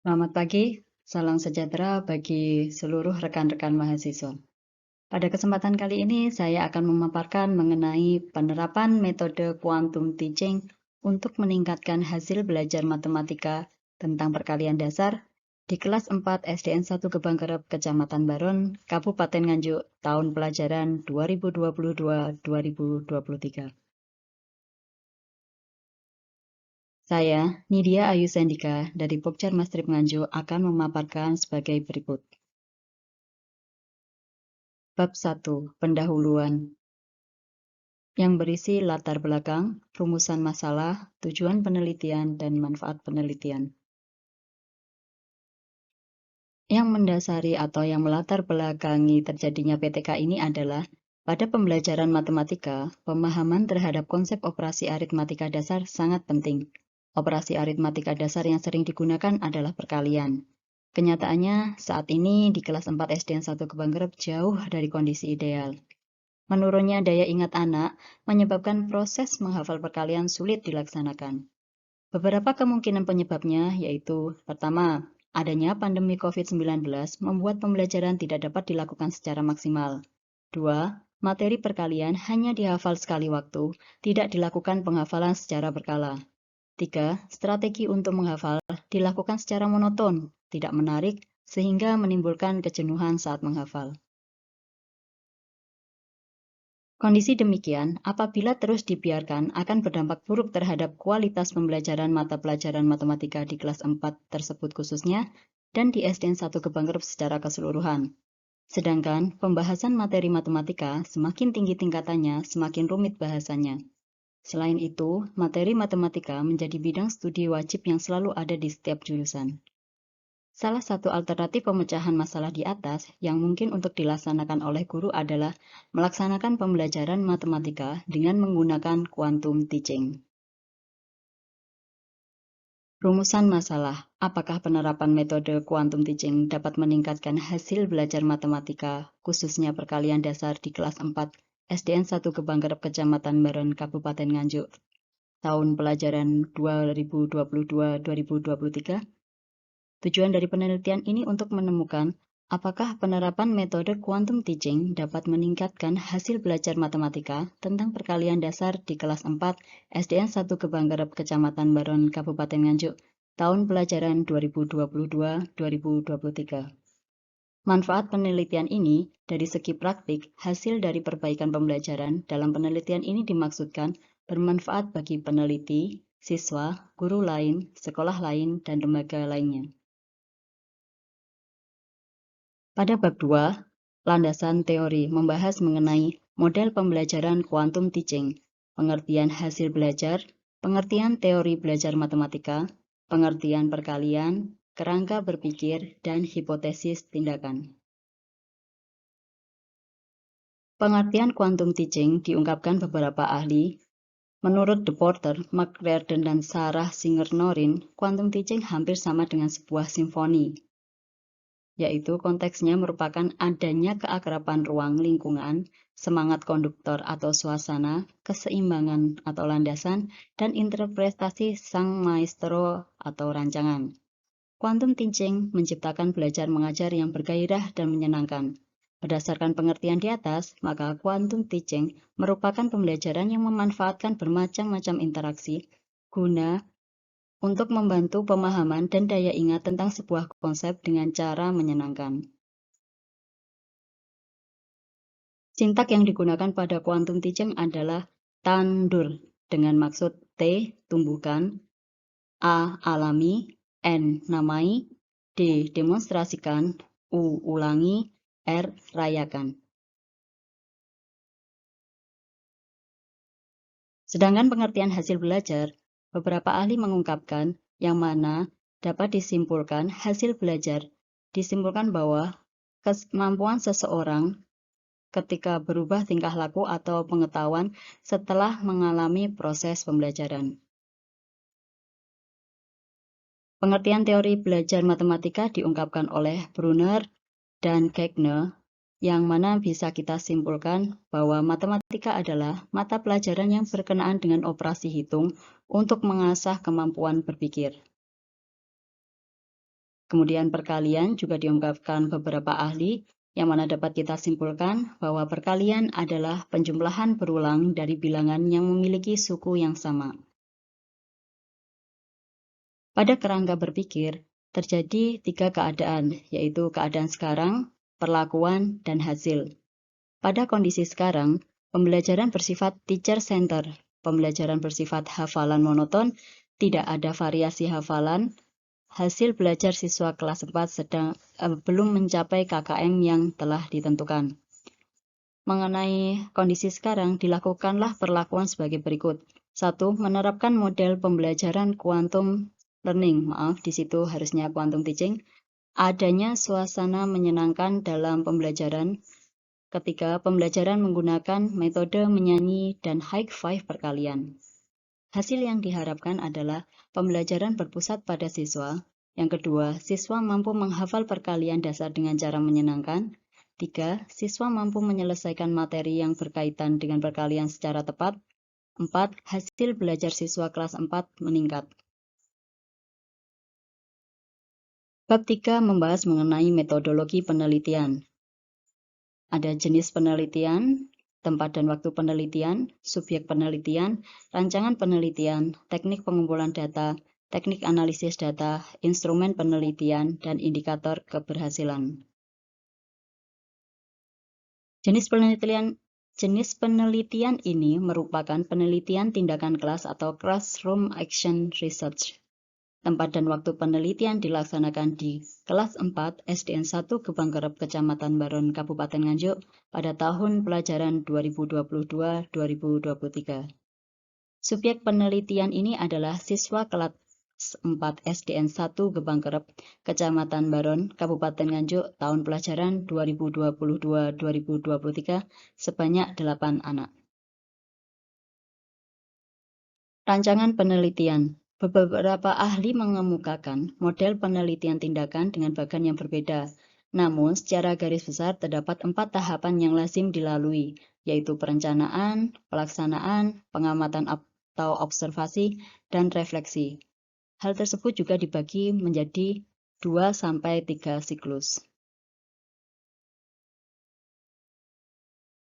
Selamat pagi, salam sejahtera bagi seluruh rekan-rekan mahasiswa. Pada kesempatan kali ini, saya akan memaparkan mengenai penerapan metode quantum teaching untuk meningkatkan hasil belajar matematika tentang perkalian dasar di kelas 4 SDN 1 Gebangkerep, Kecamatan Baron, Kabupaten Nganjuk, tahun pelajaran 2022-2023. Saya, Nidia Ayu Sendika, dari Pokjar Mastrip Nganjuk, akan memaparkan sebagai berikut. Bab 1. Pendahuluan, yang berisi latar belakang, rumusan masalah, tujuan penelitian, dan manfaat penelitian. Yang mendasari atau yang melatar belakangi terjadinya PTK ini adalah pada pembelajaran matematika, pemahaman terhadap konsep operasi aritmatika dasar sangat penting. Operasi aritmatika dasar yang sering digunakan adalah perkalian. Kenyataannya, saat ini di kelas 4 SDN 1 Gebangkerep jauh dari kondisi ideal. Menurunnya daya ingat anak menyebabkan proses menghafal perkalian sulit dilaksanakan. Beberapa kemungkinan penyebabnya yaitu, pertama, adanya pandemi COVID-19 membuat pembelajaran tidak dapat dilakukan secara maksimal. Dua, materi perkalian hanya dihafal sekali waktu, tidak dilakukan penghafalan secara berkala. Tiga, strategi untuk menghafal dilakukan secara monoton, tidak menarik, sehingga menimbulkan kejenuhan saat menghafal. Kondisi demikian, apabila terus dibiarkan, akan berdampak buruk terhadap kualitas pembelajaran mata pelajaran matematika di kelas 4 tersebut khususnya, dan di SDN 1 Gebangkerep secara keseluruhan. Sedangkan, pembahasan materi matematika semakin tinggi tingkatannya, semakin rumit bahasanya. Selain itu, materi matematika menjadi bidang studi wajib yang selalu ada di setiap jurusan. Salah satu alternatif pemecahan masalah di atas yang mungkin untuk dilaksanakan oleh guru adalah melaksanakan pembelajaran matematika dengan menggunakan quantum teaching. Rumusan masalah, apakah penerapan metode quantum teaching dapat meningkatkan hasil belajar matematika, khususnya perkalian dasar di kelas 4 SDN 1 Gebangkerep, Kecamatan Baron, Kabupaten Nganjuk, tahun pelajaran 2022-2023? Tujuan dari penelitian ini untuk menemukan apakah penerapan metode quantum teaching dapat meningkatkan hasil belajar matematika tentang perkalian dasar di kelas 4 SDN 1 Gebangkerep, Kecamatan Baron, Kabupaten Nganjuk, tahun pelajaran 2022-2023. Manfaat penelitian ini dari segi praktik, hasil dari perbaikan pembelajaran dalam penelitian ini dimaksudkan bermanfaat bagi peneliti, siswa, guru lain, sekolah lain, dan lembaga lainnya. Pada bab 2, landasan teori membahas mengenai model pembelajaran quantum teaching, pengertian hasil belajar, pengertian teori belajar matematika, pengertian perkalian, kerangka berpikir, dan hipotesis tindakan. Pengertian quantum teaching diungkapkan beberapa ahli. Menurut De Porter, McRaden, dan Sarah Singer-Norin, quantum teaching hampir sama dengan sebuah simfoni, yaitu konteksnya merupakan adanya keakraban ruang lingkungan, semangat konduktor atau suasana, keseimbangan atau landasan, dan interpretasi sang maestro atau rancangan. Quantum teaching menciptakan belajar mengajar yang bergairah dan menyenangkan. Berdasarkan pengertian di atas, maka quantum teaching merupakan pembelajaran yang memanfaatkan bermacam-macam interaksi guna untuk membantu pemahaman dan daya ingat tentang sebuah konsep dengan cara menyenangkan. Sintak yang digunakan pada quantum teaching adalah tandur, dengan maksud T, tumbuhkan, A, alami, N, namai, D, demonstrasikan, U, ulangi, R, rayakan. Sedangkan pengertian hasil belajar, beberapa ahli mengungkapkan yang mana dapat disimpulkan hasil belajar, disimpulkan bahwa kemampuan seseorang ketika berubah tingkah laku atau pengetahuan setelah mengalami proses pembelajaran. Pengertian teori belajar matematika diungkapkan oleh Brunner dan Gagner, yang mana bisa kita simpulkan bahwa matematika adalah mata pelajaran yang berkenaan dengan operasi hitung untuk mengasah kemampuan berpikir. Kemudian perkalian juga diungkapkan beberapa ahli, yang mana dapat kita simpulkan bahwa perkalian adalah penjumlahan berulang dari bilangan yang memiliki suku yang sama. Pada kerangka berpikir, terjadi 3 keadaan, yaitu keadaan sekarang, perlakuan, dan hasil. Pada kondisi sekarang, pembelajaran bersifat teacher-center. Pembelajaran bersifat hafalan monoton, tidak ada variasi hafalan. Hasil belajar siswa kelas 4 belum mencapai KKM yang telah ditentukan. Mengenai kondisi sekarang, dilakukanlah perlakuan sebagai berikut. 1. Menerapkan model pembelajaran quantum learning. Di situ harusnya quantum teaching. Adanya suasana menyenangkan dalam pembelajaran. Ketiga, pembelajaran menggunakan metode menyanyi dan high five perkalian. Hasil yang diharapkan adalah pembelajaran berpusat pada siswa. Yang kedua, siswa mampu menghafal perkalian dasar dengan cara menyenangkan. 3. Siswa mampu menyelesaikan materi yang berkaitan dengan perkalian secara tepat. 4. Hasil belajar siswa kelas 4 meningkat. Bab 3 membahas mengenai metodologi penelitian. Ada jenis penelitian, tempat dan waktu penelitian, subjek penelitian, rancangan penelitian, teknik pengumpulan data, teknik analisis data, instrumen penelitian, dan indikator keberhasilan. Jenis penelitian ini merupakan penelitian tindakan kelas atau classroom action research. Tempat dan waktu penelitian dilaksanakan di kelas 4 SDN 1 Gebangkerep, Kecamatan Baron, Kabupaten Nganjuk pada tahun pelajaran 2022-2023. Subjek penelitian ini adalah siswa kelas 4 SDN 1 Gebangkerep, Kecamatan Baron, Kabupaten Nganjuk tahun pelajaran 2022-2023 sebanyak 8 anak. Rancangan penelitian. Beberapa ahli mengemukakan model penelitian tindakan dengan bagan yang berbeda. Namun, secara garis besar terdapat 4 tahapan yang lazim dilalui, yaitu perencanaan, pelaksanaan, pengamatan atau observasi, dan refleksi. Hal tersebut juga dibagi menjadi 2-3 siklus.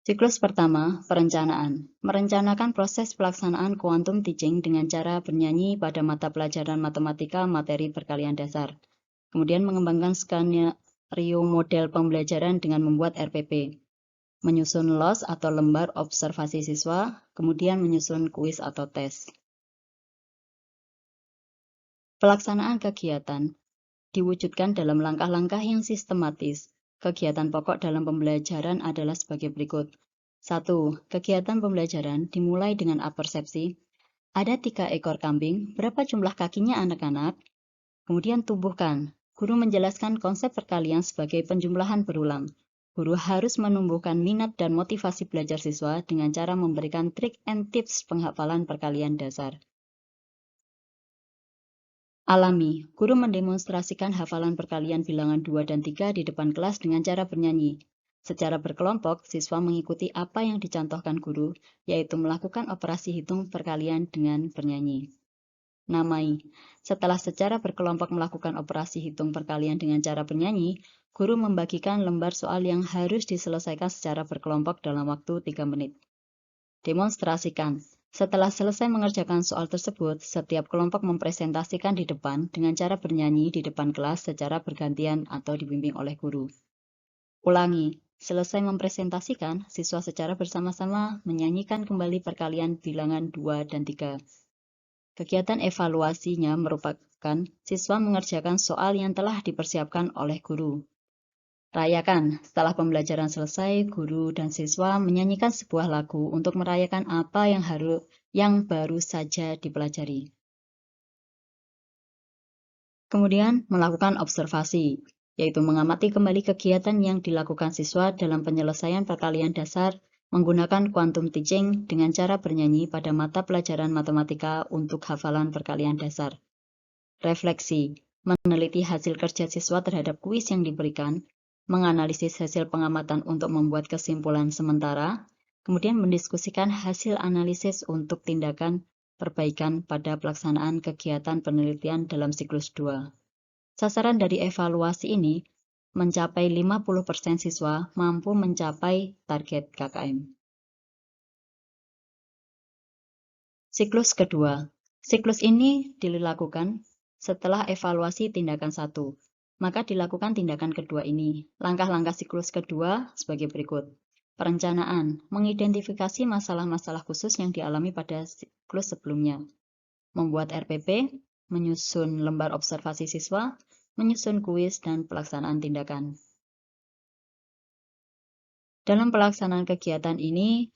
Siklus pertama, perencanaan. Merencanakan proses pelaksanaan quantum teaching dengan cara bernyanyi pada mata pelajaran matematika materi perkalian dasar. Kemudian mengembangkan skenario model pembelajaran dengan membuat RPP. Menyusun LOS atau lembar observasi siswa, kemudian menyusun kuis atau tes. Pelaksanaan kegiatan diwujudkan dalam langkah-langkah yang sistematis. Kegiatan pokok dalam pembelajaran adalah sebagai berikut. 1. Kegiatan pembelajaran dimulai dengan apersepsi. Ada 3 ekor kambing, berapa jumlah kakinya anak-anak? Kemudian tumbuhkan. Guru menjelaskan konsep perkalian sebagai penjumlahan berulang. Guru harus menumbuhkan minat dan motivasi belajar siswa dengan cara memberikan trik and tips penghafalan perkalian dasar. Alami, guru mendemonstrasikan hafalan perkalian bilangan 2 dan 3 di depan kelas dengan cara bernyanyi. Secara berkelompok, siswa mengikuti apa yang dicontohkan guru, yaitu melakukan operasi hitung perkalian dengan bernyanyi. Namai, setelah secara berkelompok melakukan operasi hitung perkalian dengan cara bernyanyi, guru membagikan lembar soal yang harus diselesaikan secara berkelompok dalam waktu 3 menit. Demonstrasikan. Setelah selesai mengerjakan soal tersebut, setiap kelompok mempresentasikan di depan dengan cara bernyanyi di depan kelas secara bergantian atau dibimbing oleh guru. Ulangi. Selesai mempresentasikan, siswa secara bersama-sama menyanyikan kembali perkalian bilangan 2 dan 3. Kegiatan evaluasinya merupakan siswa mengerjakan soal yang telah dipersiapkan oleh guru. Rayakan. Setelah pembelajaran selesai, guru dan siswa menyanyikan sebuah lagu untuk merayakan apa yang baru saja dipelajari. Kemudian melakukan observasi, yaitu mengamati kembali kegiatan yang dilakukan siswa dalam penyelesaian perkalian dasar menggunakan quantum teaching dengan cara bernyanyi pada mata pelajaran matematika untuk hafalan perkalian dasar. Refleksi, meneliti hasil kerja siswa terhadap kuis yang diberikan, menganalisis hasil pengamatan untuk membuat kesimpulan sementara, kemudian mendiskusikan hasil analisis untuk tindakan perbaikan pada pelaksanaan kegiatan penelitian dalam siklus 2. Sasaran dari evaluasi ini mencapai 50% siswa mampu mencapai target KKM. Siklus kedua. Siklus ini dilakukan setelah evaluasi tindakan 1. Maka dilakukan tindakan kedua ini. Langkah-langkah siklus kedua sebagai berikut. Perencanaan, mengidentifikasi masalah-masalah khusus yang dialami pada siklus sebelumnya. Membuat RPP, menyusun lembar observasi siswa, menyusun kuis, dan pelaksanaan tindakan. Dalam pelaksanaan kegiatan ini,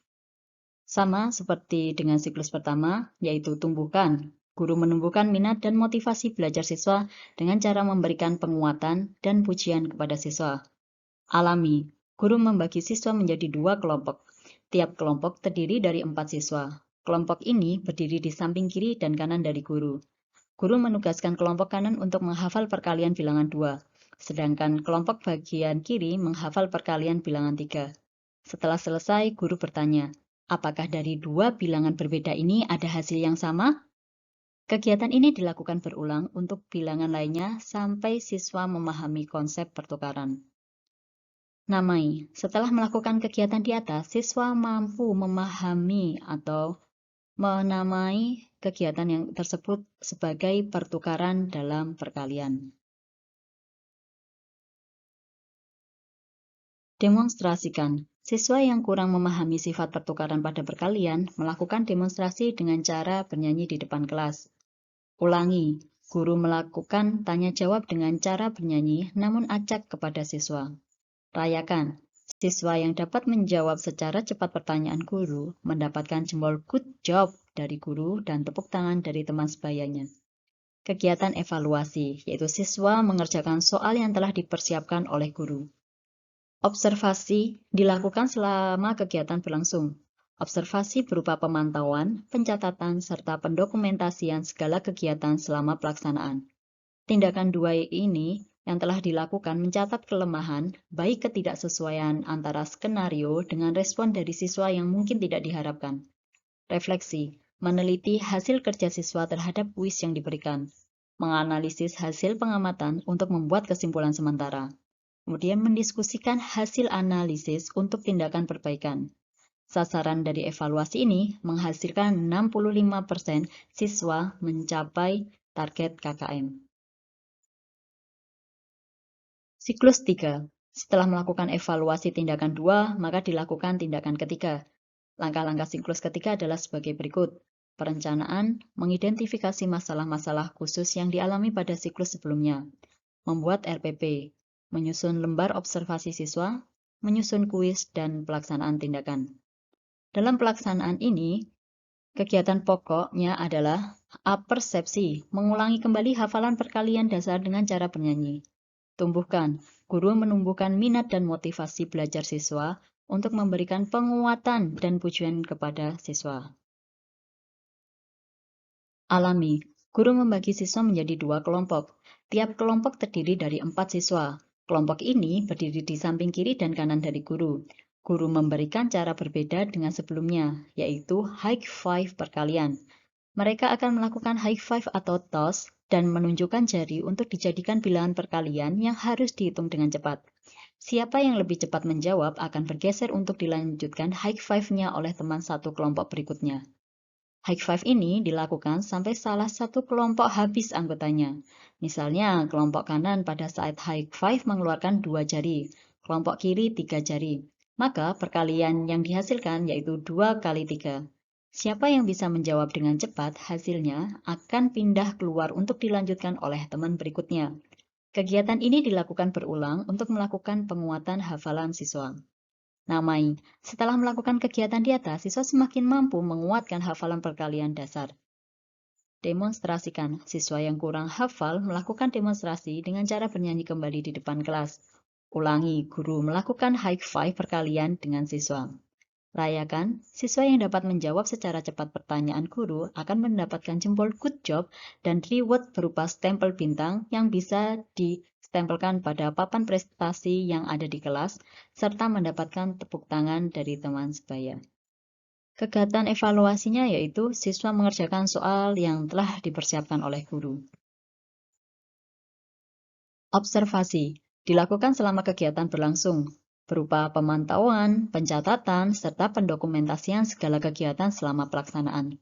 sama seperti dengan siklus pertama, yaitu tumbuhkan. Guru menumbuhkan minat dan motivasi belajar siswa dengan cara memberikan penguatan dan pujian kepada siswa. Alami. Guru membagi siswa menjadi 2 kelompok. Tiap kelompok terdiri dari 4 siswa. Kelompok ini berdiri di samping kiri dan kanan dari guru. Guru menugaskan kelompok kanan untuk menghafal perkalian bilangan 2, sedangkan kelompok bagian kiri menghafal perkalian bilangan 3. Setelah selesai, guru bertanya, apakah dari 2 bilangan berbeda ini ada hasil yang sama? Kegiatan ini dilakukan berulang untuk bilangan lainnya sampai siswa memahami konsep pertukaran. Namai. Setelah melakukan kegiatan di atas, siswa mampu memahami atau menamai kegiatan yang tersebut sebagai pertukaran dalam perkalian. Demonstrasikan. Siswa yang kurang memahami sifat pertukaran pada perkalian melakukan demonstrasi dengan cara bernyanyi di depan kelas. Ulangi. Guru melakukan tanya jawab dengan cara bernyanyi namun acak kepada siswa. Rayakan. Siswa yang dapat menjawab secara cepat pertanyaan guru mendapatkan jempol good job dari guru dan tepuk tangan dari teman sebayanya. Kegiatan evaluasi, yaitu siswa mengerjakan soal yang telah dipersiapkan oleh guru. Observasi dilakukan selama kegiatan berlangsung. Observasi berupa pemantauan, pencatatan, serta pendokumentasian segala kegiatan selama pelaksanaan. Tindakan 2 ini yang telah dilakukan mencatat kelemahan, baik ketidaksesuaian antara skenario dengan respon dari siswa yang mungkin tidak diharapkan. Refleksi, meneliti hasil kerja siswa terhadap kuis yang diberikan. Menganalisis hasil pengamatan untuk membuat kesimpulan sementara. Kemudian mendiskusikan hasil analisis untuk tindakan perbaikan. Sasaran dari evaluasi ini menghasilkan 65% siswa mencapai target KKM. Siklus 3. Setelah melakukan evaluasi tindakan 2, maka dilakukan tindakan ketiga. Langkah-langkah siklus ketiga adalah sebagai berikut. Perencanaan, mengidentifikasi masalah-masalah khusus yang dialami pada siklus sebelumnya. Membuat RPP, menyusun lembar observasi siswa, menyusun kuis, dan pelaksanaan tindakan. Dalam pelaksanaan ini, kegiatan pokoknya adalah apersepsi, mengulangi kembali hafalan perkalian dasar dengan cara bernyanyi. Tumbuhkan, guru menumbuhkan minat dan motivasi belajar siswa untuk memberikan penguatan dan pujian kepada siswa. Alami, guru membagi siswa menjadi 2 kelompok. Tiap kelompok terdiri dari 4 siswa. Kelompok ini berdiri di samping kiri dan kanan dari guru. Guru memberikan cara berbeda dengan sebelumnya, yaitu high five perkalian. Mereka akan melakukan high five atau toss dan menunjukkan jari untuk dijadikan bilangan perkalian yang harus dihitung dengan cepat. Siapa yang lebih cepat menjawab akan bergeser untuk dilanjutkan high five-nya oleh teman satu kelompok berikutnya. High five ini dilakukan sampai salah satu kelompok habis anggotanya. Misalnya, kelompok kanan pada saat high five mengeluarkan 2 jari, kelompok kiri 3 jari. Maka perkalian yang dihasilkan yaitu 2 kali 3. Siapa yang bisa menjawab dengan cepat, hasilnya akan pindah keluar untuk dilanjutkan oleh teman berikutnya. Kegiatan ini dilakukan berulang untuk melakukan penguatan hafalan siswa. Namai, setelah melakukan kegiatan di atas, siswa semakin mampu menguatkan hafalan perkalian dasar. Demonstrasikan, siswa yang kurang hafal melakukan demonstrasi dengan cara bernyanyi kembali di depan kelas. Ulangi, guru melakukan high five perkalian dengan siswa. Rayakan, siswa yang dapat menjawab secara cepat pertanyaan guru akan mendapatkan jempol good job dan reward berupa stempel bintang yang bisa ditempelkan pada papan prestasi yang ada di kelas, serta mendapatkan tepuk tangan dari teman sebaya. Kegiatan evaluasinya yaitu siswa mengerjakan soal yang telah dipersiapkan oleh guru. Observasi dilakukan selama kegiatan berlangsung, berupa pemantauan, pencatatan, serta pendokumentasian segala kegiatan selama pelaksanaan.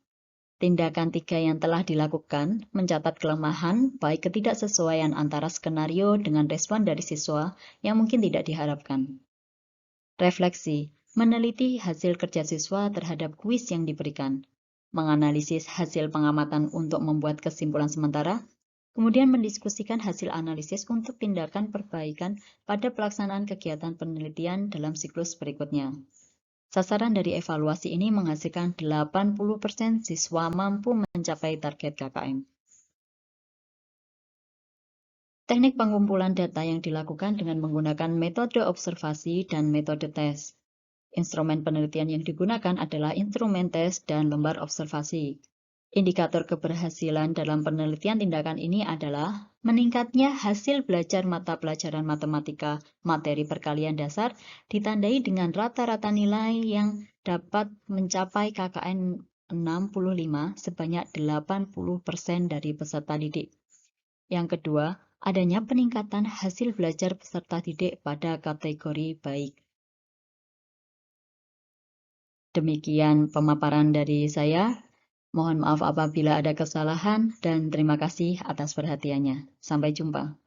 Tindakan 3 yang telah dilakukan mencatat kelemahan baik ketidaksesuaian antara skenario dengan respon dari siswa yang mungkin tidak diharapkan. Refleksi, meneliti hasil kerja siswa terhadap kuis yang diberikan, menganalisis hasil pengamatan untuk membuat kesimpulan sementara, kemudian mendiskusikan hasil analisis untuk tindakan perbaikan pada pelaksanaan kegiatan penelitian dalam siklus berikutnya. Sasaran dari evaluasi ini menghasilkan 80% siswa mampu mencapai target KKM. Teknik pengumpulan data yang dilakukan dengan menggunakan metode observasi dan metode tes. Instrumen penelitian yang digunakan adalah instrumen tes dan lembar observasi. Indikator keberhasilan dalam penelitian tindakan ini adalah meningkatnya hasil belajar mata pelajaran matematika materi perkalian dasar ditandai dengan rata-rata nilai yang dapat mencapai KKM 65 sebanyak 80% dari peserta didik. Yang kedua, adanya peningkatan hasil belajar peserta didik pada kategori baik. Demikian pemaparan dari saya. Mohon maaf apabila ada kesalahan dan terima kasih atas perhatiannya. Sampai jumpa.